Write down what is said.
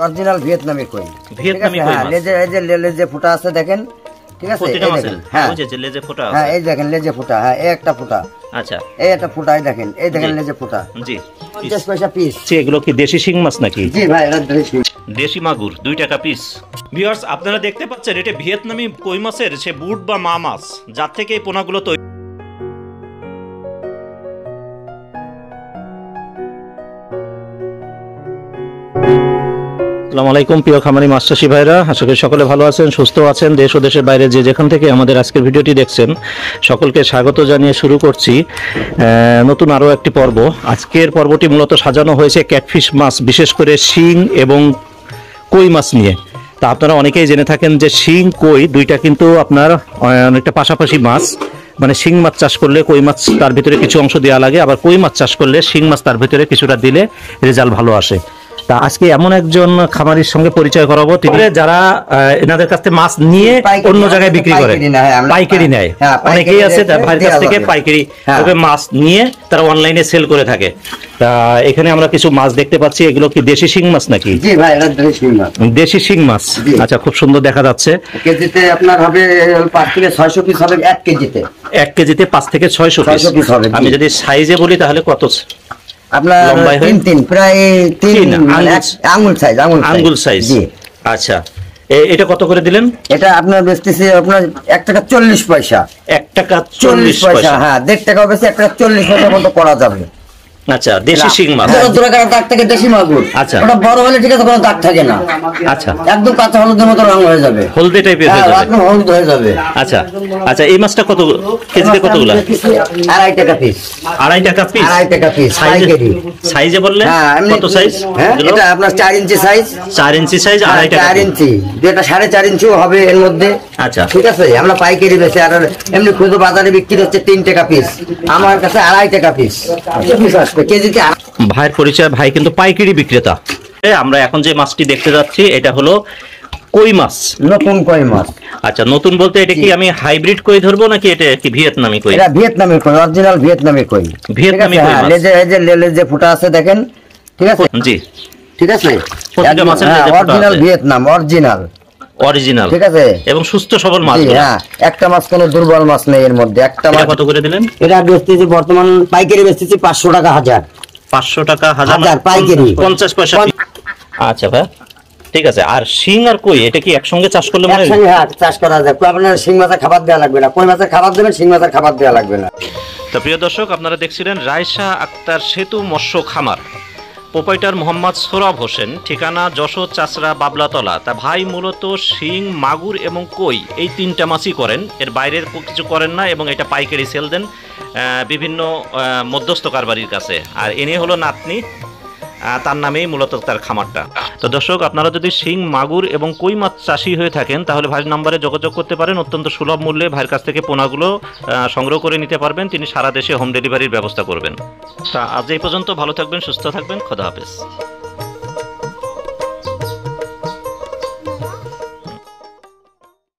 Original ভিয়েতনামি কই। ভিয়েতনামি কই মাছ। লেজে ফুটা আছে দেখেন, ঠিক আছে? প্রতিটা মাছের হ্যাঁ ওই যে লেজে ফুটা আছে। হ্যাঁ এই দেখেন লেজে ফুটা, হ্যাঁ এই একটা ফুটা। আচ্ছা এই একটা ফুটা, এই দেখেন লেজে ফুটা। জি 50 পয়সা পিস। এগুলো কি দেশি শিং মাছ নাকি? জি ভাই এটা দেশি। দেশি মাগুর 2 টাকা পিস। ভিউয়ার্স আপনারা দেখতে পাচ্ছেন এটা ভিয়েতনামি কই মাছের সে বুট বা মা মাছ, যার থেকে এই পোনাগুলো তৈরি। আসসালামু আলাইকুম প্রিয় খামারি মাছ চাষী ভাইরা, আশা করি সকলে ভালো আছেন, সুস্থ আছেন। দেশ ও দেশের বাইরে যে যেখান থেকে আমাদের আজকের ভিডিওটি দেখছেন সকলকে স্বাগত জানিয়ে শুরু করছি নতুন আরও একটি পর্ব। আজকের পর্বটি মূলত সাজানো হয়েছে ক্যাটফিশ মাছ, বিশেষ করে শিং এবং কই মাছ নিয়ে। তা আপনারা অনেকেই জেনে থাকেন যে শিং কই দুইটা কিন্তু আপনার অনেকটা পাশাপাশি মাছ। মানে শিং মাছ চাষ করলে কই মাছ তার ভিতরে কিছু অংশ দেওয়া লাগে, আবার কই মাছ চাষ করলে শিং মাছ তার ভিতরে কিছুটা দিলে রেজাল্ট ভালো আসে। তা আজকে এমন একজন খামারির সঙ্গে পরিচয় করাবো যারা এনাদের কাছ থেকে মাছ নিয়ে অন্য জায়গায় বিক্রি করে, পাইকারি নেয়। অনেকেই আছে ভাইয়ের কাছ থেকে পাইকারি মাছ নিয়ে তারা অনলাইনে সেল করে থাকে। তা এখানে আমরা কিছু মাছ দেখতে পাচ্ছি, এগুলো কি দেশি শিং মাছ নাকি? জি ভাই এটা দেশি শিং মাছ। দেশি শিং মাছ, আচ্ছা খুব সুন্দর দেখা যাচ্ছে। কেজিতে আপনার হবে 5 থেকে 600 পিস হবে 1 কেজিতে। 1 কেজিতে 5 থেকে 600 পিস হবে। আমি যদি সাইজে বলি তাহলে কত? আপনার 3 প্রায় 3 আঙ্গুল সাইজ। জি আচ্ছা এটা কত করে দিলেন? এটা আপনার বেচতেছি আপনার 1 টাকা 40 পয়সা। 1 টাকা 40 পয়সা, হ্যাঁ 1.5 টাকা বেশি 1 টাকা 40 পয়সা মতো করা যাবে। আচ্ছা দেশি শিং মাছ, দুরাকার দাগ থেকে দেশি মাগুর। আচ্ছা ওটা বড় হলে ঠিক আছে, কোনো দাগ থাকে না। আচ্ছা একদম কাঁচা হলুদের মতো রং হয়ে যাবে, হলদে টাইপের হয়ে যাবে, একদম হলুদ হয়ে যাবে। আচ্ছা আচ্ছা এই মাছটা কত কেজিতে কতগুলো? 2.5 টাকা পিস। 2.5 টাকা পিস? 2.5 টাকা পিস পাইকারি। সাইজে বললে কত সাইজ? এটা আপনার 4 ইঞ্চি সাইজ। 4 ইঞ্চি সাইজ 2.5 টাকা। 4 ইঞ্চি যেটা 4.5 ইঞ্চিও হবে এর মধ্যে। আচ্ছা ঠিক আছে, আমরা পাইকারি বেচি, আর এমনি খুচরো বাজারে বিক্রি হচ্ছে 3 টাকা পিস, আমার কাছে 2.5 টাকা পিস আসবে কেজিতে। ভাইয়ের পরিচয়, ভাই কিন্তু পাইকারি বিক্রেতা। আমরা এখন যে মাছটি দেখতে যাচ্ছি এটা হলো কই মাছ, নতুন কই মাছ। আচ্ছা নতুন বলতে এটা কি আমি হাইব্রিড কই ধরবো নাকি এটা কি ভিয়েতনামি কই? এটা ভিয়েতনামি কই, অরিজিনাল ভিয়েতনামি কই। ভিয়েতনামি কই মাছ, লেজে ফুটা আছে দেখেন, ঠিক আছে? জি ঠিক আছে। প্রত্যেকটা মাছের লেজে ফুটা আছে, অরিজিনাল ভিয়েতনাম, অরিজিনাল, ঠিক আছে? এবং সুস্থ সবল মাছ। হ্যাঁ একটা মাছ কোনো দুর্বল মাছ নেই এর মধ্যে। একটা মাছ কত করে দিলেন? এটা বেচতেছি বর্তমান পাইকারি বেচতেছি 500 টাকা হাজার। 500 টাকা হাজার পাইকারি, 50 পয়সা। আচ্ছা ভাই ঠিক আছে। আর শিং আর কই এটা কি একসঙ্গে চাষ করলে মানে? একসঙ্গে হ্যাঁ চাষ করা যায়। আপনার শিং মাছের খাবার দেওয়া লাগবে না, কই মাছের খাবার দেবেন, শিং মাছের খাবার দেওয়া লাগবে না। তো প্রিয় দর্শক আপনারা দেখছিলেন রায়শা আক্তার সেতু মৎস্য খামার, প্রোপাইটার মোহাম্মদ সোহরাব হোসেন, ঠিকানা যশোর চাচরা বাবলাতলা। তা ভাই মূলত শিং, মাগুর এবং কই এই 3টা মাছই করেন, এর বাইরের কিছু করেন না, এবং এটা পাইকারি সেল দেন বিভিন্ন মধ্যস্থ কারবারির কাছে। আর এনে হলো নাতনি, তার নামেই মূলত তার খামারটা। তো দর্শক আপনারা যদি শিং, মাগুর এবং কই মাছ চাষি হয়ে থাকেন তাহলে ভাইয়ের নাম্বারে যোগাযোগ করতে পারেন। অত্যন্ত সুলভ মূল্যে ভাইয়ের কাছ থেকে পোনাগুলো সংগ্রহ করে নিতে পারবেন। তিনি সারা দেশে হোম ডেলিভারির ব্যবস্থা করবেন। তা আজ এই পর্যন্ত, ভালো থাকবেন, সুস্থ থাকবেন, খোদা হাফেজ।